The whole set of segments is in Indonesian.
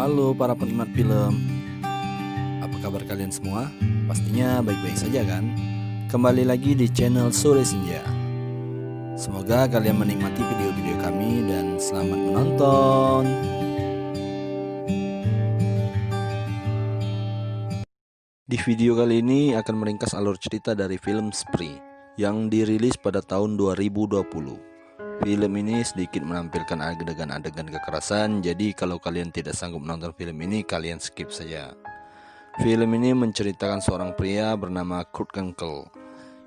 Halo para penikmat film, apa kabar kalian semua? Pastinya baik-baik saja kan? Kembali lagi di channel Sore Senja. Semoga kalian menikmati video-video kami dan selamat menonton. Di video kali ini akan meringkas alur cerita dari film Spree yang dirilis pada tahun 2020. Film ini sedikit menampilkan adegan-adegan kekerasan, jadi kalau kalian tidak sanggup menonton film ini, kalian skip saja. Film ini menceritakan seorang pria bernama Kurt Kunkel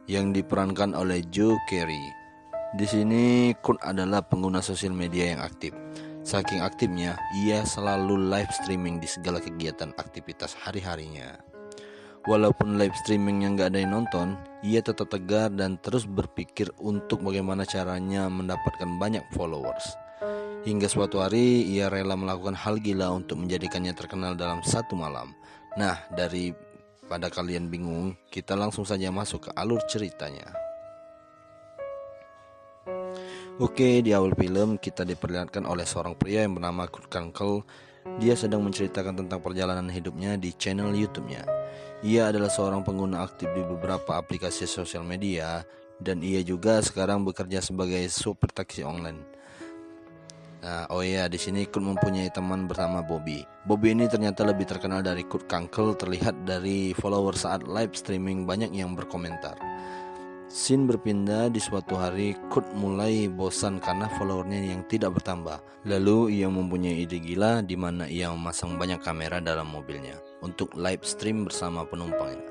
yang diperankan oleh Joe Carey. Di sini Kurt adalah pengguna sosial media yang aktif. Saking aktifnya, ia selalu live streaming di segala kegiatan aktivitas hari-harinya. Walaupun live streamingnya nggak ada yang nonton, ia tetap tegar dan terus berpikir untuk bagaimana caranya mendapatkan banyak followers. Hingga suatu hari ia rela melakukan hal gila untuk menjadikannya terkenal dalam satu malam. Nah, daripada kalian bingung, kita langsung saja masuk ke alur ceritanya. Oke, di awal film kita diperlihatkan oleh seorang pria yang bernama Kurt Kunkel. Dia sedang menceritakan tentang perjalanan hidupnya di channel YouTube-nya. Ia adalah seorang pengguna aktif di beberapa aplikasi sosial media dan ia juga sekarang bekerja sebagai supir taksi online. Di sini Kurt mempunyai teman bernama Bobby. Bobby ini ternyata lebih terkenal dari Kurt Kunkel, terlihat dari follower saat live streaming banyak yang berkomentar. Scene berpindah di suatu hari, Kurt mulai bosan karena followernya yang tidak bertambah. Lalu ia mempunyai ide gila di mana ia memasang banyak kamera dalam mobilnya untuk live stream bersama penumpangnya.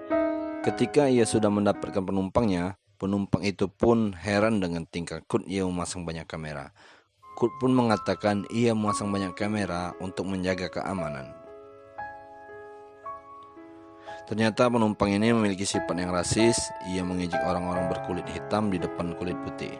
Ketika ia sudah mendapatkan penumpangnya, penumpang itu pun heran dengan tingkah Kurt yang memasang banyak kamera. Kurt pun mengatakan ia memasang banyak kamera untuk menjaga keamanan. Ternyata penumpang ini memiliki sifat yang rasis. Ia mengejek orang-orang berkulit hitam di depan kulit putih.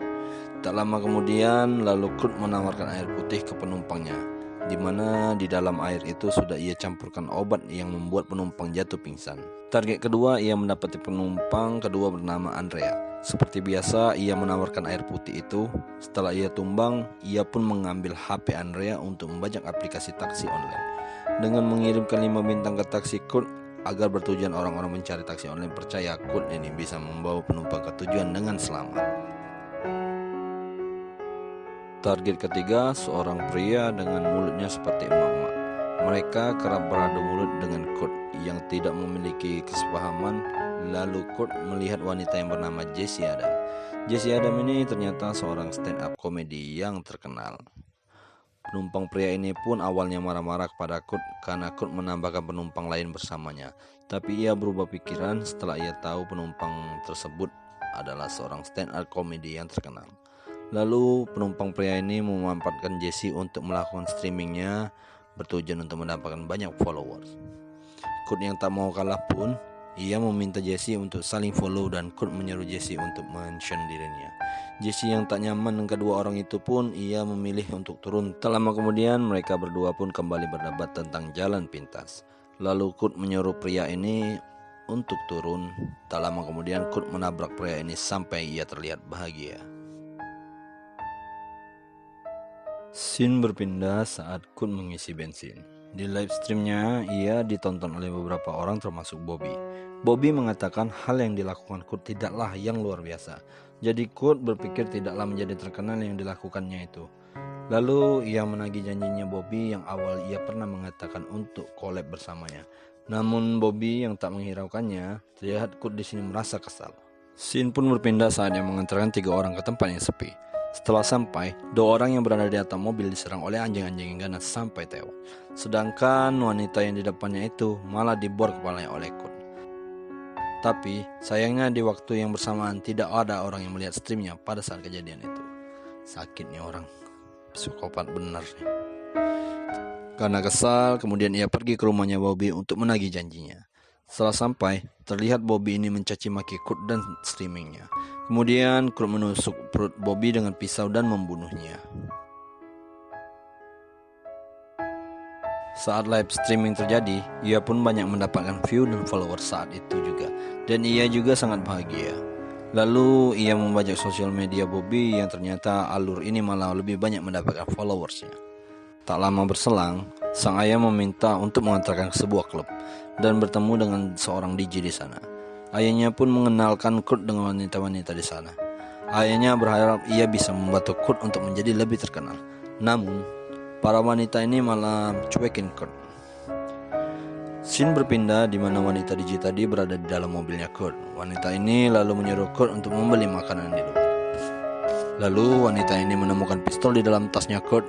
Tak lama kemudian, lalu Kurt menawarkan air putih ke penumpangnya, di mana di dalam air itu sudah ia campurkan obat yang membuat penumpang jatuh pingsan. Target kedua, ia mendapati penumpang kedua bernama Andrea. Seperti biasa, ia menawarkan air putih itu. Setelah ia tumbang, ia pun mengambil HP Andrea untuk membajak aplikasi taksi online. Dengan mengirimkan 5 bintang ke taksi Kurt, agar bertujuan orang-orang mencari taksi online percaya Kurt ini bisa membawa penumpang ke tujuan dengan selamat. Target ketiga, seorang pria dengan mulutnya seperti emak-emak. Mereka kerap beradu mulut dengan Kurt yang tidak memiliki kesepahaman. Lalu Kurt melihat wanita yang bernama Jessie Adam. Jessie Adam ini ternyata seorang stand up komedi yang terkenal. Penumpang pria ini pun awalnya marah-marah kepada Kurt karena Kurt menambahkan penumpang lain bersamanya. Tapi ia berubah pikiran setelah ia tahu penumpang tersebut adalah seorang stand up komedi yang terkenal. Lalu penumpang pria ini memanfaatkan Jessie untuk melakukan streamingnya bertujuan untuk mendapatkan banyak followers. Kurt yang tak mau kalah pun, ia meminta Jessie untuk saling follow dan Kurt menyuruh Jessie untuk mention dirinya. Jessie yang tak nyaman dengan kedua orang itu pun ia memilih untuk turun. Tak lama kemudian mereka berdua pun kembali berdebat tentang jalan pintas. Lalu Kurt menyuruh pria ini untuk turun. Tak lama kemudian Kurt menabrak pria ini sampai ia terlihat bahagia. Scene berpindah saat Kurt mengisi bensin. Di live streamnya ia ditonton oleh beberapa orang termasuk Bobby. Bobby mengatakan hal yang dilakukan Kurt tidaklah yang luar biasa. Jadi Kurt berpikir tidaklah menjadi terkenal yang dilakukannya itu. Lalu ia menagih janjinya Bobby yang awal ia pernah mengatakan untuk collab bersamanya. Namun Bobby yang tak menghiraukannya, terlihat Kurt di sini merasa kesal. Scene pun berpindah saat dia mengantarkan 3 orang ke tempat yang sepi. Setelah sampai, 2 orang yang berada di atas mobil diserang oleh anjing-anjing yang ganas sampai tewas. Sedangkan wanita yang di depannya itu malah dibor kepalanya oleh Kurt. Tapi sayangnya di waktu yang bersamaan tidak ada orang yang melihat streamnya pada saat kejadian itu. Sakitnya orang, psikopat benar nih. Karena kesal, kemudian ia pergi ke rumahnya Bobby untuk menagih janjinya. Setelah sampai, terlihat Bobby ini mencaci maki Kurt dan streamingnya. Kemudian Kurt menusuk perut Bobby dengan pisau dan membunuhnya. Saat live streaming terjadi, ia pun banyak mendapatkan view dan follower saat itu juga. Dan ia juga sangat bahagia. Lalu ia membajak sosial media Bobby yang ternyata alur ini malah lebih banyak mendapatkan followersnya. Tak lama berselang, Sang ayah meminta untuk mengantarkan ke sebuah klub dan bertemu dengan seorang DJ di sana. Ayahnya pun mengenalkan Kurt dengan wanita-wanita di sana. Ayahnya berharap ia bisa membantu Kurt untuk menjadi lebih terkenal. Namun, para wanita ini malah cuekin Kurt. Scene berpindah di mana wanita DJ tadi berada di dalam mobilnya Kurt. Wanita ini lalu menyuruh Kurt untuk membeli makanan di luar. Lalu wanita ini menemukan pistol di dalam tasnya Kurt.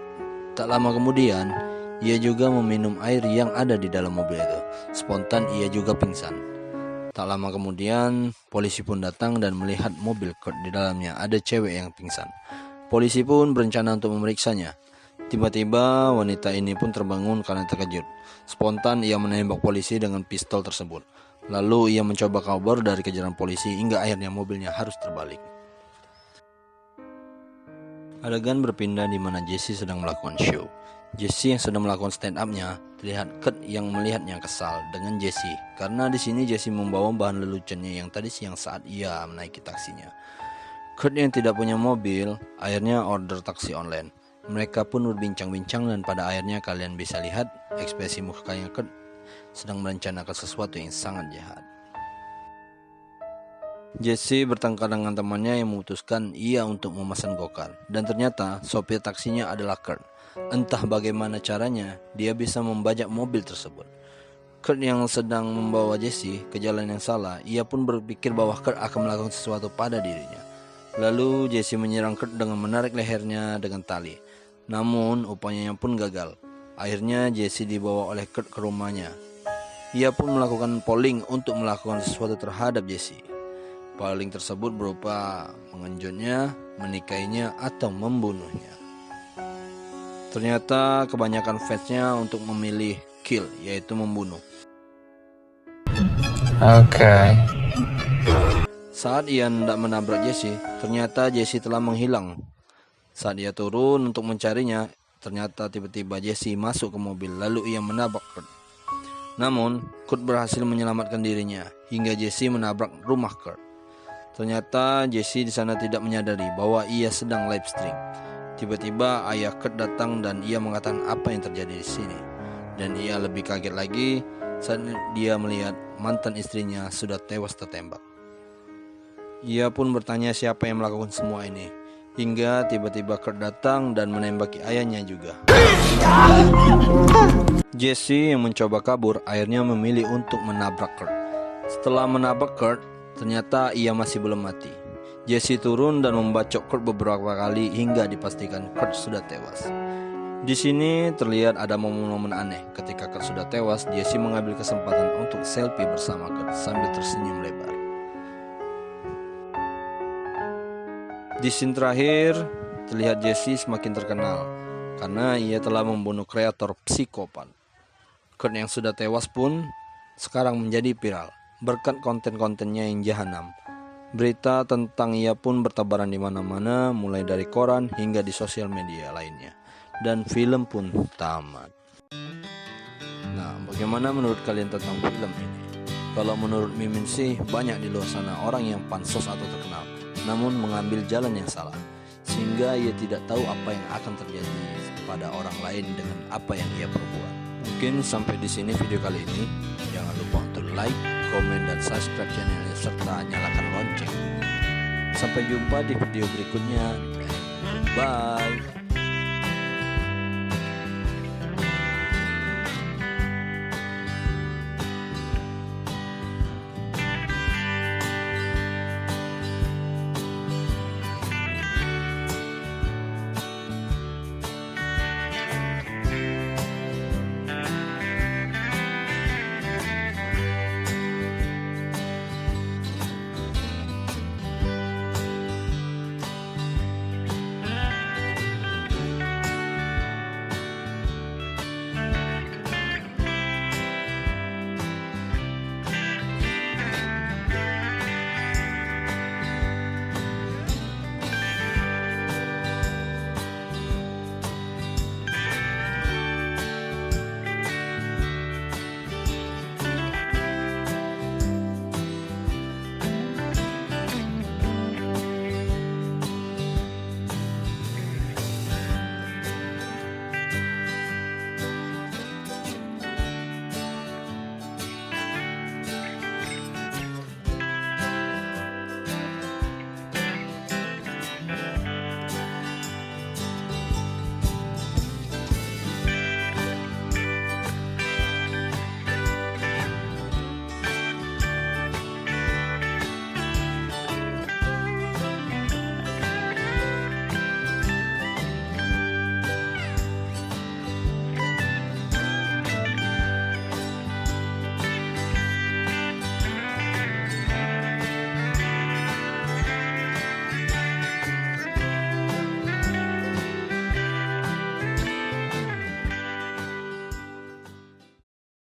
Tak lama kemudian, ia juga meminum air yang ada di dalam mobil itu. Spontan ia juga pingsan. Tak lama kemudian, polisi pun datang dan melihat mobil Kurt. Di dalamnya ada cewek yang pingsan. Polisi pun berencana untuk memeriksanya. Tiba-tiba wanita ini pun terbangun karena terkejut. Spontan ia menembak polisi dengan pistol tersebut. Lalu ia mencoba kabur dari kejaran polisi hingga akhirnya mobilnya harus terbalik. Adegan berpindah di mana Jesse sedang melakukan show. Jesse yang sedang melakukan stand up-nya, terlihat Kurt yang melihatnya kesal dengan Jesse karena di sini Jesse membawa bahan leluconnya yang tadi siang saat ia menaiki taksinya. Kurt yang tidak punya mobil akhirnya order taksi online. Mereka pun berbincang-bincang dan pada akhirnya kalian bisa lihat ekspresi mukanya Kurt sedang merencanakan sesuatu yang sangat jahat. Jesse bertengkar dengan temannya yang memutuskan ia untuk memesan go-kart dan ternyata sopir taksinya adalah Kurt. Entah bagaimana caranya dia bisa membajak mobil tersebut. Kurt yang sedang membawa Jesse ke jalan yang salah, ia pun berpikir bahwa Kurt akan melakukan sesuatu pada dirinya. Lalu Jesse menyerang Kurt dengan menarik lehernya dengan tali. Namun upayanya pun gagal. Akhirnya Jesse dibawa oleh Kurt ke rumahnya. Ia pun melakukan polling untuk melakukan sesuatu terhadap Jesse. Polling tersebut berupa mengenjutnya, menikahinya, atau membunuhnya. Ternyata kebanyakan fansnya untuk memilih kill, yaitu membunuh. Oke. Saat ia hendak menabrak Jesse, ternyata Jesse telah menghilang. Saat ia turun untuk mencarinya, ternyata tiba-tiba Jesse masuk ke mobil lalu ia menabrak Kurt. Namun, Kurt berhasil menyelamatkan dirinya hingga Jesse menabrak rumah Kurt. Ternyata Jesse di sana tidak menyadari bahwa ia sedang live stream. Tiba-tiba ayah Kurt datang dan ia mengatakan apa yang terjadi di sini. Dan ia lebih kaget lagi saat dia melihat mantan istrinya sudah tewas tertembak. Ia pun bertanya siapa yang melakukan semua ini. Hingga tiba-tiba Kurt datang dan menembaki ayahnya juga. Jesse yang mencoba kabur akhirnya memilih untuk menabrak Kurt. Setelah menabrak Kurt, ternyata ia masih belum mati. Jesse turun dan membacok Kurt beberapa kali hingga dipastikan Kurt sudah tewas. Di sini terlihat ada momen-momen aneh. Ketika Kurt sudah tewas, Jesse mengambil kesempatan untuk selfie bersama Kurt sambil tersenyum lebar. Di scene terakhir, terlihat Jesse semakin terkenal karena ia telah membunuh kreator psikopat. Kurt yang sudah tewas pun sekarang menjadi viral berkat konten-kontennya yang jahanam. Berita tentang ia pun bertebaran di mana-mana, mulai dari koran hingga di sosial media lainnya. Dan film pun tamat. Nah, bagaimana menurut kalian tentang film ini? Kalau menurut Mimin sih, banyak di luar sana orang yang pansos atau terkenal, namun mengambil jalan yang salah, sehingga ia tidak tahu apa yang akan terjadi pada orang lain dengan apa yang ia perbuat. Mungkin sampai di sini video kali ini. Jangan lupa untuk like, komen, dan subscribe channelnya serta nyalakan lonceng. Sampai jumpa di video berikutnya. Bye.